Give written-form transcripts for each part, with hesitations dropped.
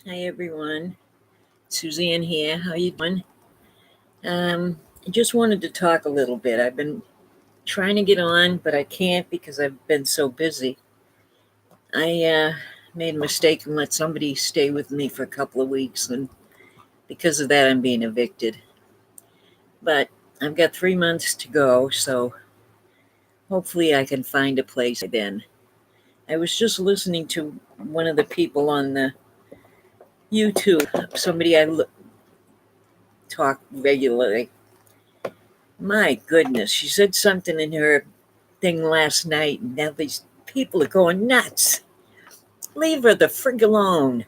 Hi everyone, Suzanne here. How you doing? I just wanted to talk a little bit. I've been trying to get on, but I can't because I've been so busy. I made a mistake and let somebody stay with me for a couple of weeks, and because of that, I'm being evicted. But I've got 3 months to go, so hopefully I can find a place by then. I was just listening to one of the people on the YouTube, somebody talk regularly. My goodness, she said something in her thing last night, and now these people are going nuts. Leave her the frig alone.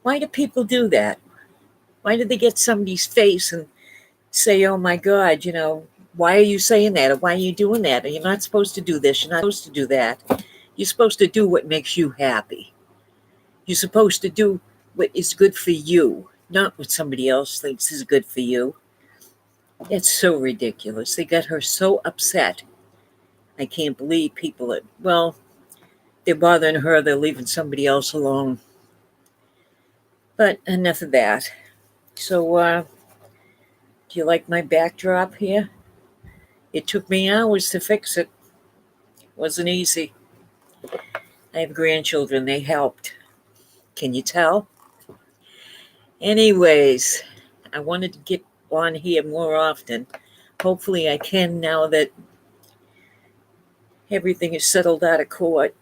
Why do people do that? Why do they get somebody's face and say, oh my God, why are you saying that? Or why are you doing that? Or you're not supposed to do this. You're not supposed to do that. You're supposed to do what makes you happy. You're supposed to do what is good for you, not what somebody else thinks is good for you. It's so ridiculous. They got her so upset. I can't believe people they're bothering her, they're leaving somebody else alone. But enough of that. So, do you like my backdrop here? It took me hours to fix it. Wasn't easy. I have grandchildren, they helped. Can you tell? Anyways, I wanted to get on here more often. Hopefully, I can now that everything is settled out of court.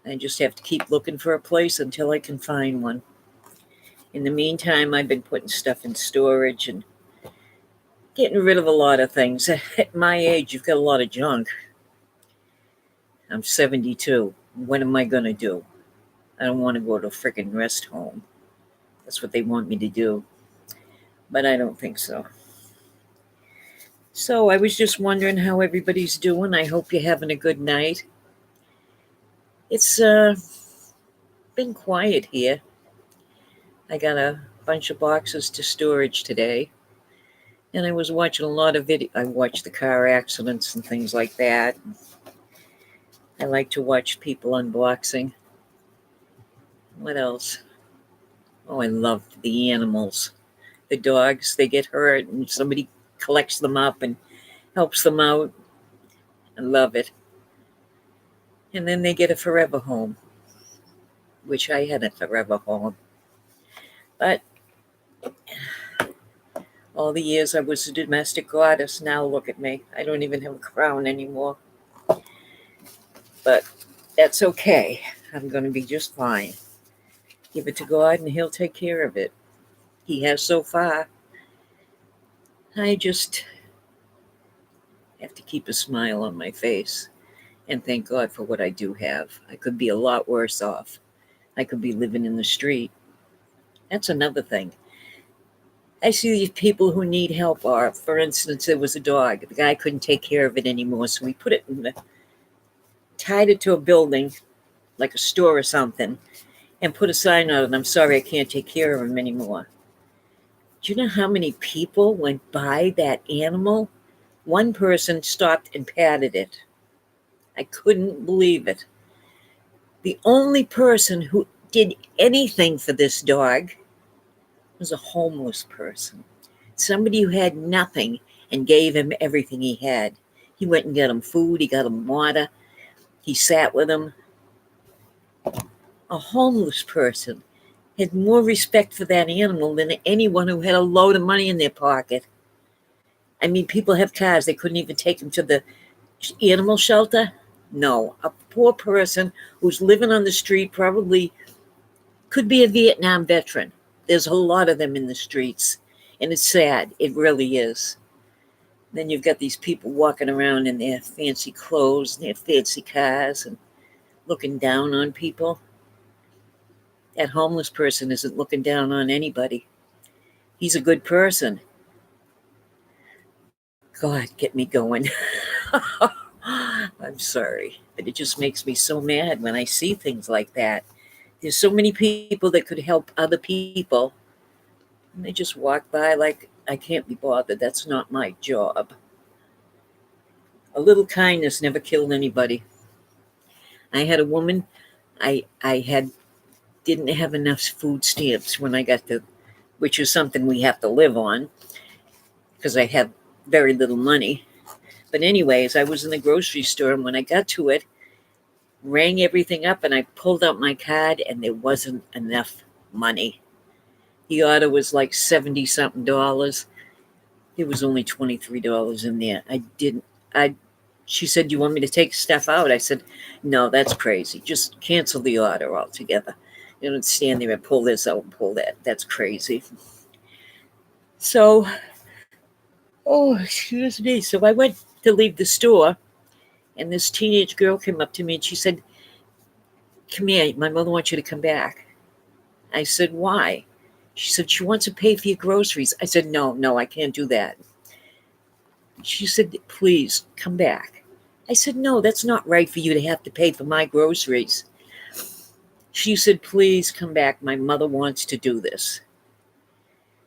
I just have to keep looking for a place until I can find one. In the meantime, I've been putting stuff in storage and getting rid of a lot of things. At my age, you've got a lot of junk. I'm 72. What am I going to do? I don't want to go to a freaking rest home. That's what they want me to do. But I don't think so. So I was just wondering how everybody's doing. I hope you're having a good night. It's been quiet here. I got a bunch of boxes to storage today. And I was watching a lot of video. I watched the car accidents and things like that. I like to watch people unboxing. What else? Oh, I love the animals. The dogs, they get hurt and somebody collects them up and helps them out. I love it. And then they get a forever home, which I had a forever home. But all the years I was a domestic goddess, now look at me. I don't even have a crown anymore. But that's okay. I'm going to be just fine. Give it to God and He'll take care of it. He has so far. I just have to keep a smile on my face and thank God for what I do have. I could be a lot worse off. I could be living in the street. That's another thing. I see these people who need help, or for instance, there was a dog. The guy couldn't take care of it anymore, so we put it tied it to a building, like a store or something, and put a sign on it, I'm sorry, I can't take care of him anymore. Do you know how many people went by that animal? One person stopped and patted it. I couldn't believe it. The only person who did anything for this dog was a homeless person. Somebody who had nothing and gave him everything he had. He went and got him food, he got him water, he sat with him. A homeless person had more respect for that animal than anyone who had a load of money in their pocket. I mean, people have cars, they couldn't even take them to the animal shelter. No, a poor person who's living on the street probably could be a Vietnam veteran. There's a lot of them in the streets, and it's sad. It really is. Then you've got these people walking around in their fancy clothes and their fancy cars and looking down on people. That homeless person isn't looking down on anybody. He's a good person. God, get me going. I'm sorry, but it just makes me so mad when I see things like that. There's so many people that could help other people, and they just walk by like, I can't be bothered. That's not my job. A little kindness never killed anybody. I had a woman, I had didn't have enough food stamps when I got to, which is something we have to live on because I have very little money. But anyways, I was in the grocery store, and when I got to it, rang everything up, and I pulled out my card, and there wasn't enough money. The order was like 70 something dollars. There was only $23 in there. She said, "Do you want me to take stuff out?" I said, "No, that's crazy. Just cancel the order altogether. You don't stand there and pull this out and pull that. That's crazy." So, excuse me. So I went to leave the store, and this teenage girl came up to me and she said, "Come here, my mother wants you to come back." I said, "Why?" She said, "She wants to pay for your groceries." I said, No, I can't do that." She said, "Please come back." I said, "No, that's not right for you to have to pay for my groceries." She said, "Please come back. My mother wants to do this."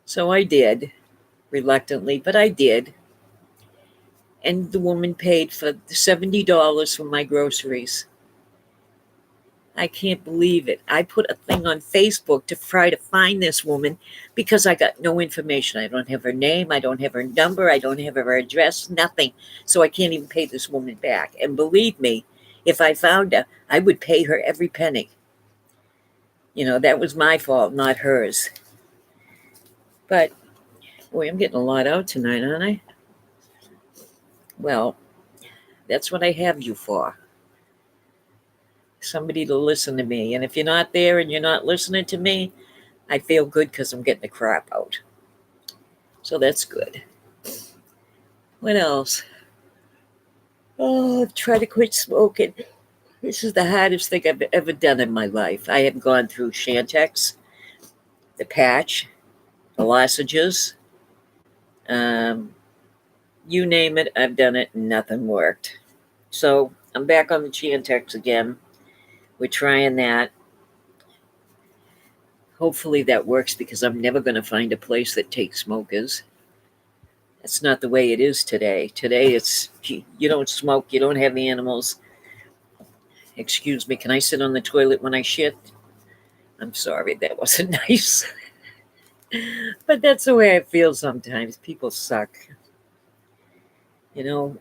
So I did, reluctantly, but I did. And the woman paid for $70 for my groceries. I can't believe it. I put a thing on Facebook to try to find this woman because I got no information. I don't have her name. I don't have her number. I don't have her address, nothing. So I can't even pay this woman back. And believe me, if I found her, I would pay her every penny. That was my fault, not hers. But, boy, I'm getting a lot out tonight, aren't I? Well, that's what I have you for. Somebody to listen to me. And if you're not there and you're not listening to me, I feel good because I'm getting the crap out. So that's good. What else? Oh, I've tried to quit smoking. This is the hardest thing I've ever done in my life. I have gone through Chantix, the patch, the lozenges. Um, you name it, I've done it, and nothing worked. So I'm back on the Chantix again. We're trying that. Hopefully that works because I'm never going to find a place that takes smokers. That's not the way it is today. Today it's you don't smoke, you don't have animals. Excuse me, can I sit on the toilet when I shit? I'm sorry, that wasn't nice. But that's the way I feel sometimes. People suck. You know,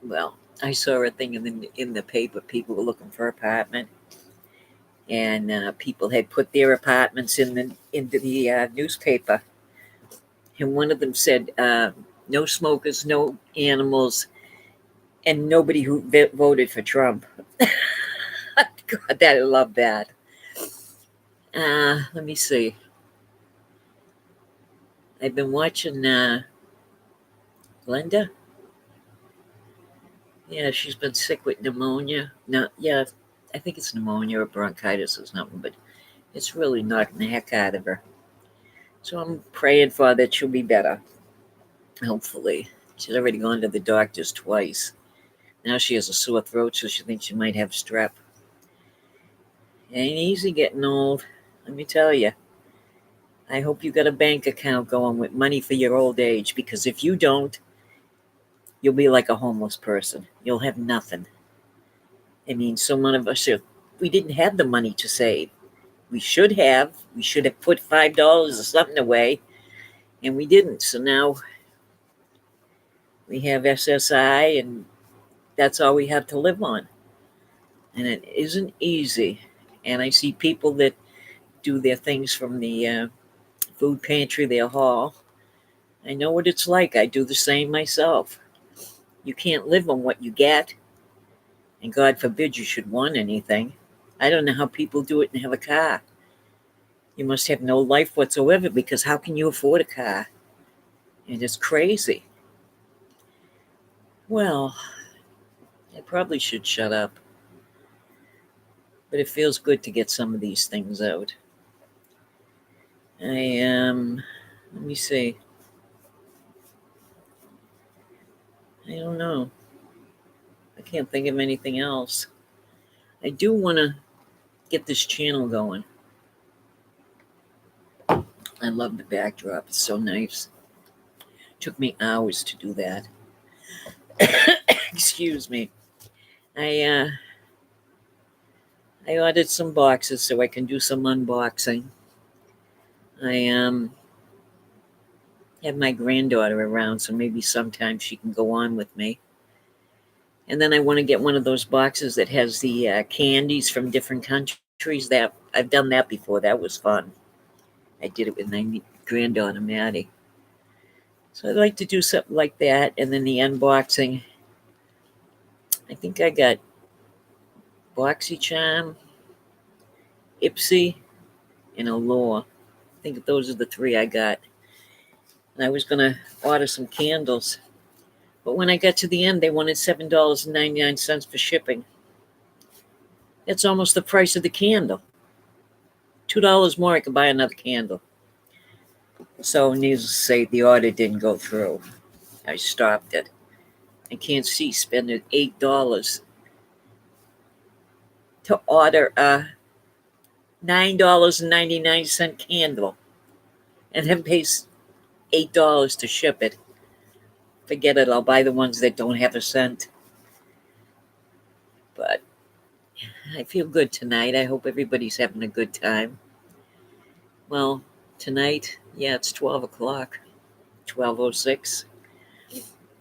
well, I saw a thing in the paper. People were looking for an apartment, and people had put their apartments into the newspaper. And one of them said, "No smokers, no animals, and nobody who voted for Trump." God, I love that. Let me see. I've been watching Glenda. Yeah, she's been sick with pneumonia. No, yeah, I think it's pneumonia or bronchitis or something, but it's really knocking the heck out of her. So I'm praying for her that she'll be better. Hopefully. She's already gone to the doctors twice. Now she has a sore throat, so she thinks she might have strep. It ain't easy getting old, let me tell you. I hope you got a bank account going with money for your old age, because if you don't, you'll be like a homeless person. You'll have nothing. I mean, so many of us, we didn't have the money to save. We should have. We should have put $5 or something away, and we didn't. So now we have SSI, and that's all we have to live on. And it isn't easy. And I see people that do their things from the food pantry, their hall. I know what it's like. I do the same myself. You can't live on what you get, and God forbid you should want anything. I don't know how people do it and have a car. You must have no life whatsoever, because how can you afford a car? It is crazy. Well, I probably should shut up, but it feels good to get some of these things out. Let me see. I don't know. I can't think of anything else. I do want to get this channel going. I love the backdrop. It's so nice. It took me hours to do that. Excuse me. I I ordered some boxes so I can do some unboxing. I have my granddaughter around, so maybe sometime she can go on with me. And then I want to get one of those boxes that has the candies from different countries. That I've done that before. That was fun. I did it with my granddaughter Maddie. So I'd like to do something like that. And then the unboxing. I think I got BoxyCharm, Ipsy, and Allure. I think those are the three I got. And I was going to order some candles. But when I got to the end, they wanted $7.99 for shipping. That's almost the price of the candle. $2 more, I could buy another candle. So, needless to say, the order didn't go through. I stopped it. I can't see spending $8 to order a $9.99 candle and then pay $8 to ship it. Forget it, I'll buy the ones that don't have a cent. But I feel good tonight. I hope everybody's having a good time. Well, tonight, yeah, it's 12 o'clock, 12:06.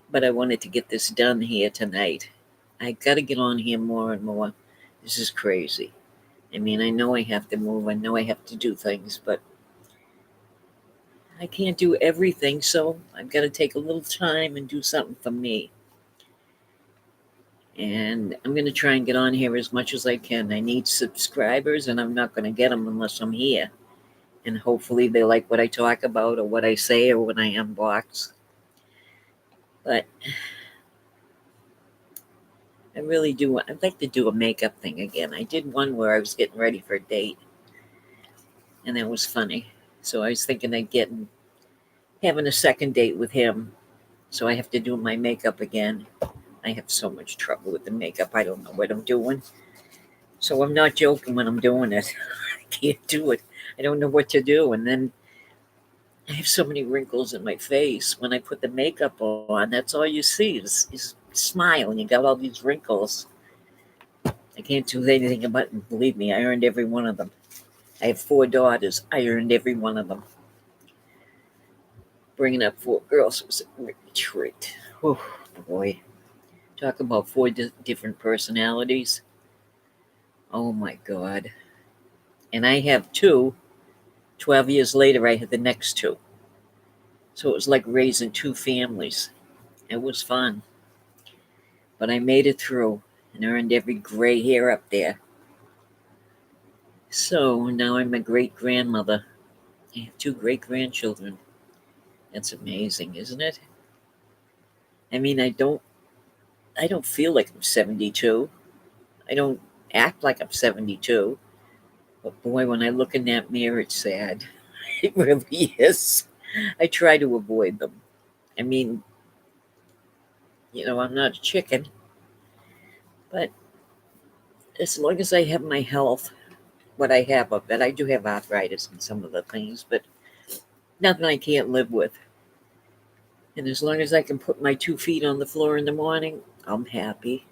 But I wanted to get this done here tonight. I got to get on here more and more. This is crazy. I mean, I know I have to move. I know I have to do things, but I can't do everything. So I've got to take a little time and do something for me. And I'm going to try and get on here as much as I can. I need subscribers, and I'm not going to get them unless I'm here. And hopefully they like what I talk about or what I say or when I unbox. But I really do. I'd like to do a makeup thing again. I did one where I was getting ready for a date, and that was funny. So I was thinking of having a second date with him. So I have to do my makeup again. I have so much trouble with the makeup. I don't know what I'm doing. So I'm not joking when I'm doing it. I can't do it. I don't know what to do. And then I have so many wrinkles in my face. When I put the makeup on, that's all you see is smile, and you got all these wrinkles. I can't do anything about it. Believe me, I earned every one of them. I have 4 daughters. I earned every one of them. Bringing up 4 girls was a great treat. Oh, boy. Talk about 4 different personalities. Oh, my God. And I have 2. 12 years later, I had the next 2. So it was like raising 2 families. It was fun. But I made it through and earned every gray hair up there. So now I'm a great-grandmother. I have 2 great-grandchildren. That's amazing, isn't it? I mean, I don't feel like I'm 72. I don't act like I'm 72. But boy, when I look in that mirror, it's sad. It really is. I try to avoid them. I mean, I'm not a chicken. But as long as I have my health, what I have of it, I do have arthritis and some of the things, but nothing I can't live with. And as long as I can put my 2 feet on the floor in the morning, I'm happy.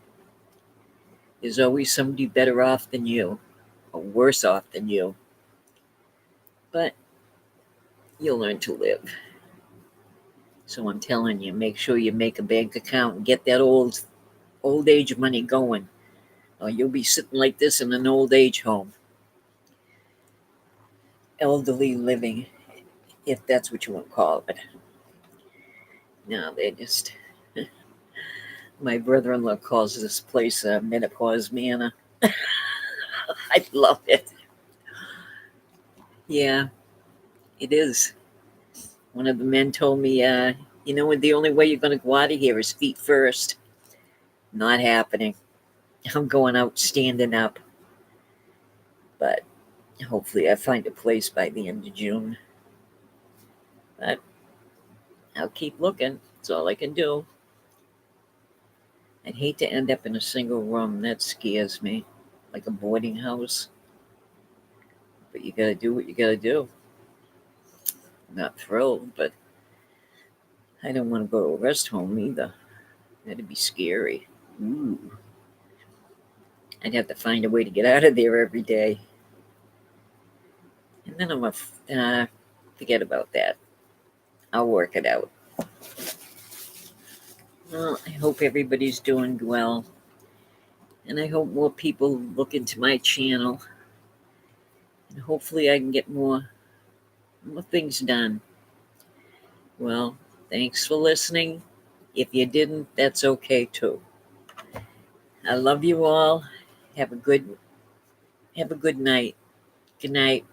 There's always somebody better off than you, or worse off than you. But you'll learn to live. So I'm telling you, make sure you make a bank account and get that old age money going, or you'll be sitting like this in an old age home. Elderly living, if that's what you want to call it. No, they just... My brother-in-law calls this place Menopause Manor. I love it. Yeah, it is. One of the men told me, the only way you're going to go out of here is feet first. Not happening. I'm going out standing up. But hopefully I find a place by the end of June. But I'll keep looking. That's all I can do. I'd hate to end up in a single room. That scares me. Like a boarding house. But you gotta do what you gotta do. I'm not thrilled, but I don't want to go to a rest home either. That'd be scary. Ooh. I'd have to find a way to get out of there every day. And then I'm going to forget about that. I'll work it out. Well, I hope everybody's doing well. And I hope more people look into my channel. And hopefully I can get more things done. Well, thanks for listening. If you didn't, that's okay too. I love you all. Have a good night. Good night.